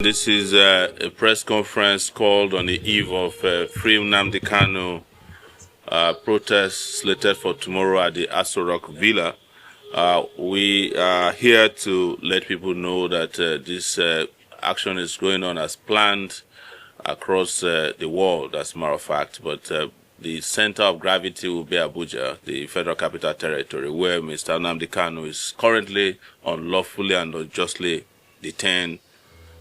This is a press conference called on the eve of Free Nnamdi Kanu protest slated for tomorrow at the Asorock Villa. We are here to let people know that this action is going on as planned across the world, as a matter of fact, but the center of gravity will be Abuja, the Federal Capital Territory, where Mr. Nnamdi Kanu is currently unlawfully and unjustly detained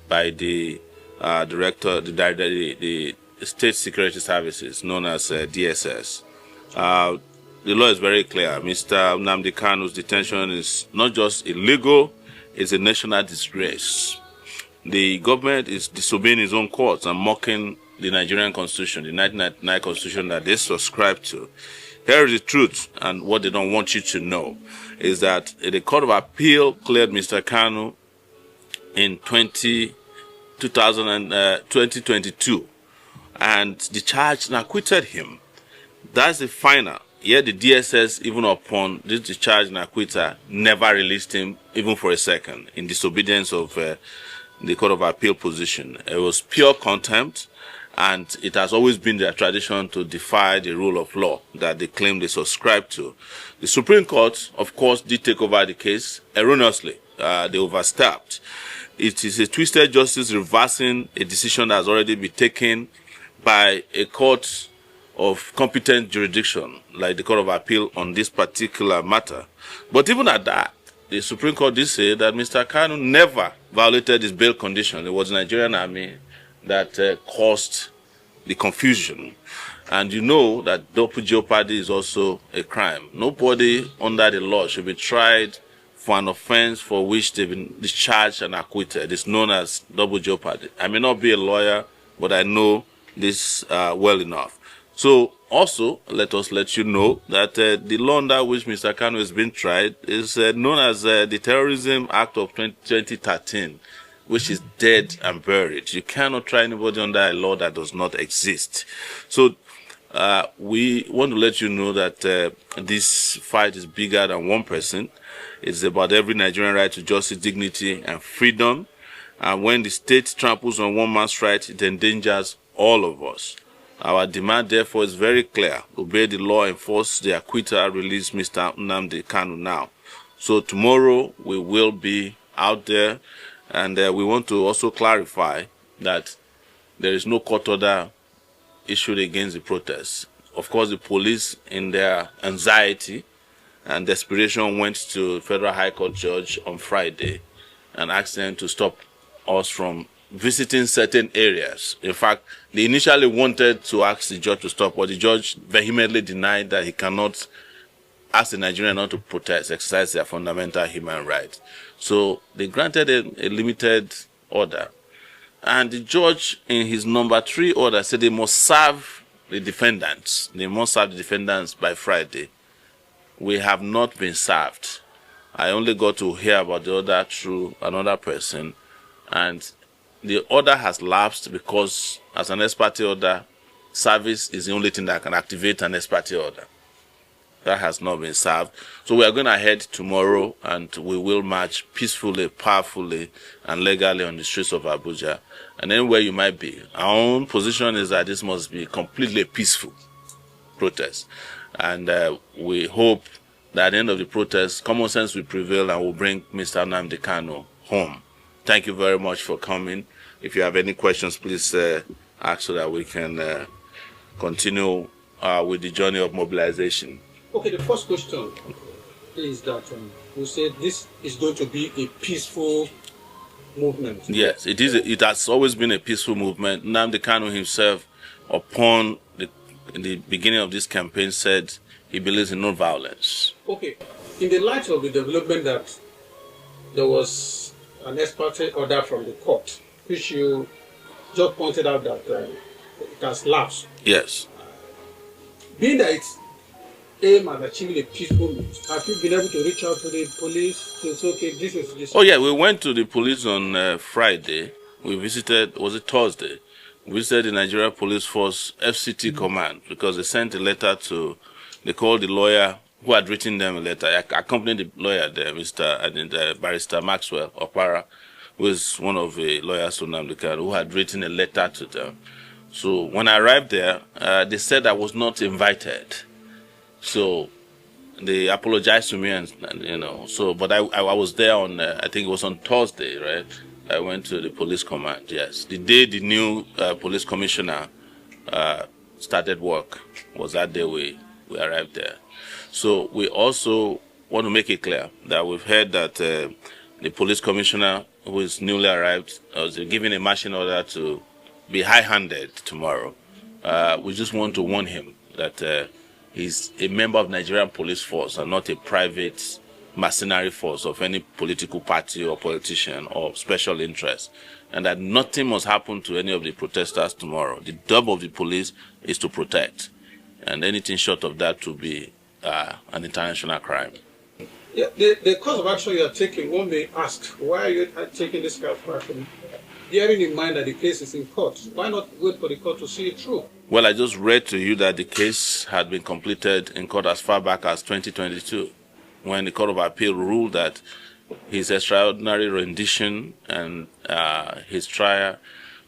by the the State Security Services, known as DSS. The law is very clear. Mr. Nnamdi Kanu's detention is not just illegal, it's a national disgrace. The government is disobeying its own courts and mocking the Nigerian Constitution, the 1999 Constitution that they subscribe to. Here is the truth, and what they don't want you to know is that the Court of Appeal cleared Mr. Kanu in 2022 and discharged and acquitted him. That's the final. Yet the DSS, even upon this discharge and acquittal, never released him even for a second, in disobedience of the Court of Appeal position. It was pure contempt, and it has always been their tradition to defy the rule of law that they claim they subscribe to. The Supreme Court, of course, did take over the case erroneously. They overstepped. It is a twisted justice reversing a decision that has already been taken by a court of competent jurisdiction, like the Court of Appeal, on this particular matter. But even at that, the Supreme Court did say that Mr. Kanu never violated his bail condition. It was the Nigerian army that caused the confusion. And you know that double jeopardy is also a crime. Nobody under the law should be tried for an offense for which they've been discharged and acquitted. It's known as double jeopardy. I may not be a lawyer, but I know this well enough. So also, let us let you know that the law under which Mr. Kanu has been tried is known as the Terrorism Act of 2013, which is dead and buried. You cannot try anybody under a law that does not exist. So we want to let you know that this fight is bigger than one person. It's about every Nigerian right to justice, dignity, and freedom. And when the state tramples on one man's right, it endangers all of us. Our demand, therefore, is very clear. Obey the law, enforce the acquittal, release Mr. Nnamdi Kanu now. So tomorrow, we will be out there, and we want to also clarify that there is no court order issued against the protests. Of course, the police, in their anxiety and desperation, went to the Federal High Court judge on Friday and asked them to stop us from visiting certain areas. In fact, they initially wanted to ask the judge to stop, but the judge vehemently denied that he cannot ask the Nigerians not to protest, exercise their fundamental human rights. So they granted a limited order. And the judge, in his number 3 order, said they must serve the defendants. They must serve the defendants by Friday. We have not been served. I only got to hear about the order through another person, and the order has lapsed because, as an ex parte order, service is the only thing that can activate an ex parte order. That has not been served. So we are going ahead tomorrow, and we will march peacefully, powerfully, and legally on the streets of Abuja. And anywhere you might be, our own position is that this must be completely peaceful protest. And we hope that at the end of the protest, common sense will prevail and will bring Mr. Nnamdi Kanu home. Thank you very much for coming. If you have any questions, please ask so that we can continue with the journey of mobilization. Okay, the first question is that we said this is going to be a peaceful movement. Yes, it is. It has always been a peaceful movement. Nnamdi Kanu himself, upon the beginning of this campaign, said he believes in non-violence. Okay, in the light of the development that there was an ex parte order from the court, which you just pointed out that it has lapsed. Yes. Being that it's aimed at achieving a peaceful movement, have you been able to reach out to the police to say, okay, this is this? Oh yeah, we went to the police on Friday. We visited, was it Thursday? We visited the Nigeria Police Force FCT command because they sent a letter to, they called the lawyer who had written them a letter. I accompanied the lawyer there, Barrister Maxwell Opara, who is one of the lawyers to Nnamdi Kanu, who had written a letter to them. So when I arrived there, they said I was not invited. So they apologized to me, and but I was there on, I think it was on Thursday, right? I went to the police command, yes. The day the new police commissioner started work was that day we arrived there. So we also want to make it clear that we've heard that the police commissioner who is newly arrived was given a marching order to be high-handed tomorrow. We just want to warn him that he's a member of Nigerian police force and not a private mercenary force of any political party or politician or special interest, and that nothing must happen to any of the protesters tomorrow. The job of the police is to protect, and anything short of that to be an international crime. Yeah, the course of action you are taking, one may ask, why are you taking this kind of action? Bearing in mind that the case is in court, why not wait for the court to see it through? Well, I just read to you that the case had been completed in court as far back as 2022, when the Court of Appeal ruled that his extraordinary rendition and his trial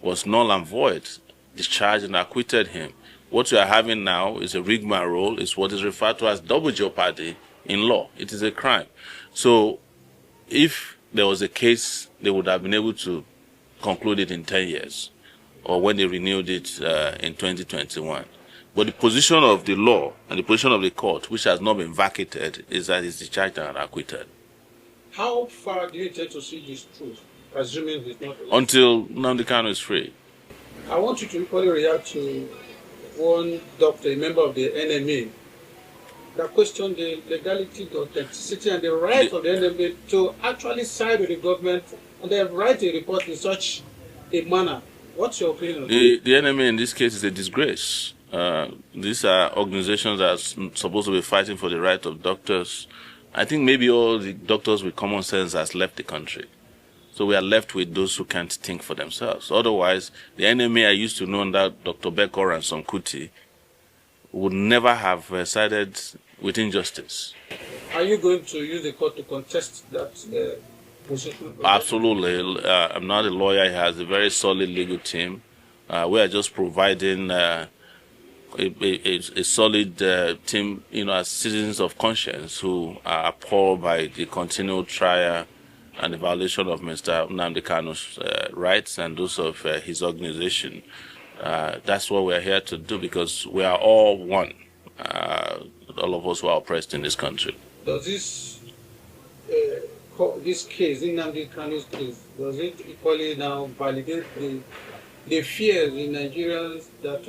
was null and void, discharged and acquitted him. What we are having now is a rigmarole, is what is referred to as double jeopardy in law. It is a crime. So if there was a case, they would have been able to conclude it in 10 years, or when they renewed it in 2021. But the position of the law and the position of the court, which has not been vacated, is that it's discharged and acquitted. How far do you intend to see this truth, assuming it's not? Until Nnamdi Kanu is free. I want you to equally react to one doctor, a member of the NMA, that questioned the legality, the authenticity, and the right of the NMA to actually side with the government and then write a report in such a manner. What's your opinion on the NMA in this case is a disgrace. These are organizations that are supposed to be fighting for the right of doctors. I think maybe all the doctors with common sense has left the country. So we are left with those who can't think for themselves. Otherwise, the NMA I used to know under Dr. Bekor and Sonkuti would never have sided with injustice. Are you going to use the court to contest that position? Absolutely. I'm not a lawyer. He has a very solid legal team. We are just providing a solid team, as citizens of conscience who are appalled by the continued trial and the violation of Mr. Nnamdi Kanu's rights and those of his organization. That's what we're here to do, because we are all one, all of us who are oppressed in this country. Does this case, Nnamdi Kanu's case, does it equally now validate the fears in Nigerians that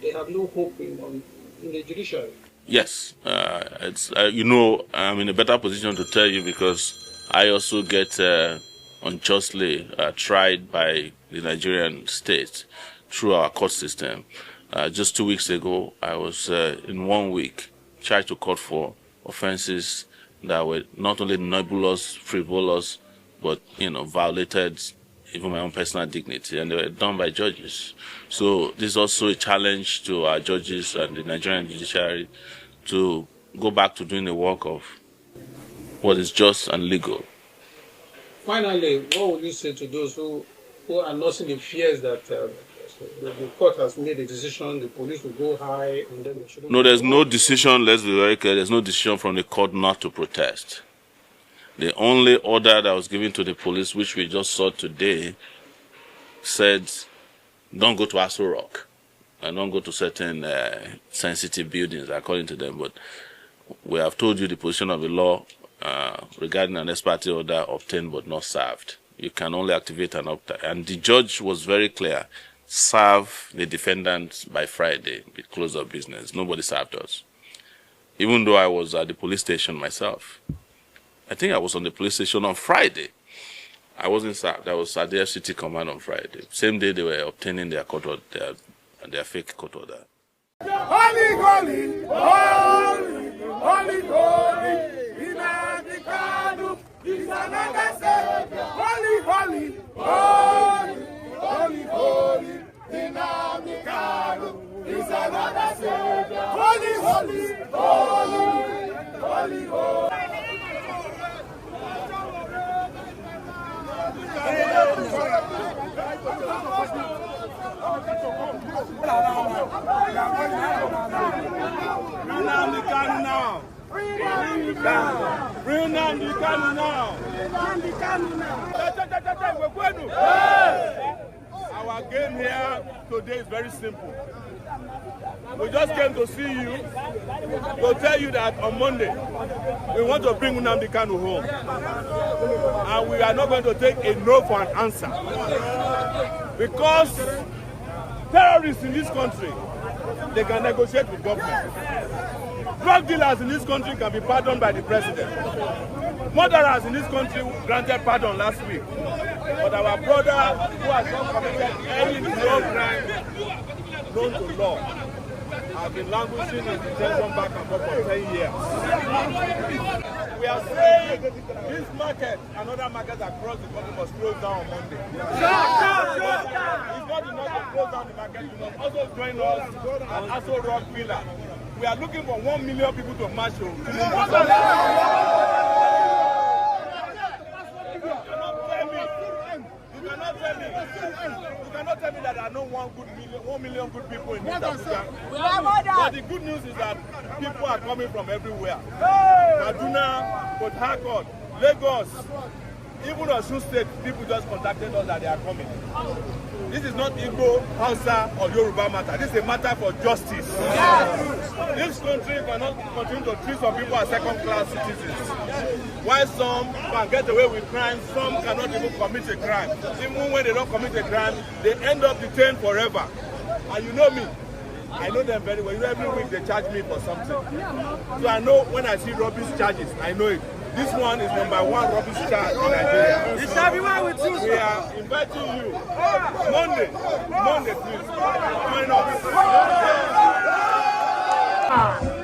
they have no hope in the judiciary? Yes. I'm in a better position to tell you, because I also get unjustly tried by the Nigerian state through our court system. Just 2 weeks ago, I was in 1 week charged to court for offenses that were not only nebulous, frivolous, but violated even my own personal dignity, and they were done by judges. So this is also a challenge to our judges and the Nigerian judiciary to go back to doing the work of what is just and legal. Finally, what would you say to those who are nursing the fears that the court has made a decision, the police will go high, and then they shouldn't? No, there's no decision, let's be very clear, there's no decision from the court not to protest. The only order that was given to the police, which we just saw today, said, don't go to Asorock and don't go to certain sensitive buildings, according to them. But we have told you the position of the law regarding an ex parte order obtained but not served. You can only activate an opt-out. And the judge was very clear. Serve the defendant by Friday, the close of business. Nobody served us. Even though I was at the police station myself. I think I was on the police station on Friday. I wasn't served. I was at the FCT command on Friday. Same day they were obtaining their court order, their fake court order. Holy, holy, holy, holy, holy, Nnamdi Kanu is another Savior. Holy, holy, holy, holy, holy, Nnamdi Kanu is another Savior. Holy, holy, holy, holy, holy. Nnamdi Kanu now. Free Nnamdi Kanu now. Our game here today is very simple. We just came to see you, to tell you that on Monday, we want to bring Nnamdi Kanu home. And we are not going to take a no for an answer. Because terrorists in this country, they can negotiate with government. Drug dealers in this country can be pardoned by the president. Murderers in this country granted pardon last week. But our brother who has not committed any drug crime known to law has been languishing in detention back and forth for 10 years. We are saying this market and other markets across the country must close down on Monday. It's not enough to close down the market. You must also join us at Asorock pillar. We are looking for 1 million people to march to You cannot tell me that there are no 1 million good people in this Africa. But the good news is that people are coming from everywhere. Kaduna, Port Harcourt, Lagos, even Osun State, people just contacted us that they are coming. This is not Igbo, Hausa, or Yoruba matter. This is a matter for justice. This country cannot continue to treat some people as second-class citizens. While some can get away with crime, some cannot even commit a crime. Even when they don't commit a crime, they end up detained forever. And you know me. I know them very well. You know, every week they charge me for something. So I know when I see rubbish charges, I know it. This one is #1 rubbish charge in Nigeria. It shall be well with you. We are inviting you Monday, please. Join us.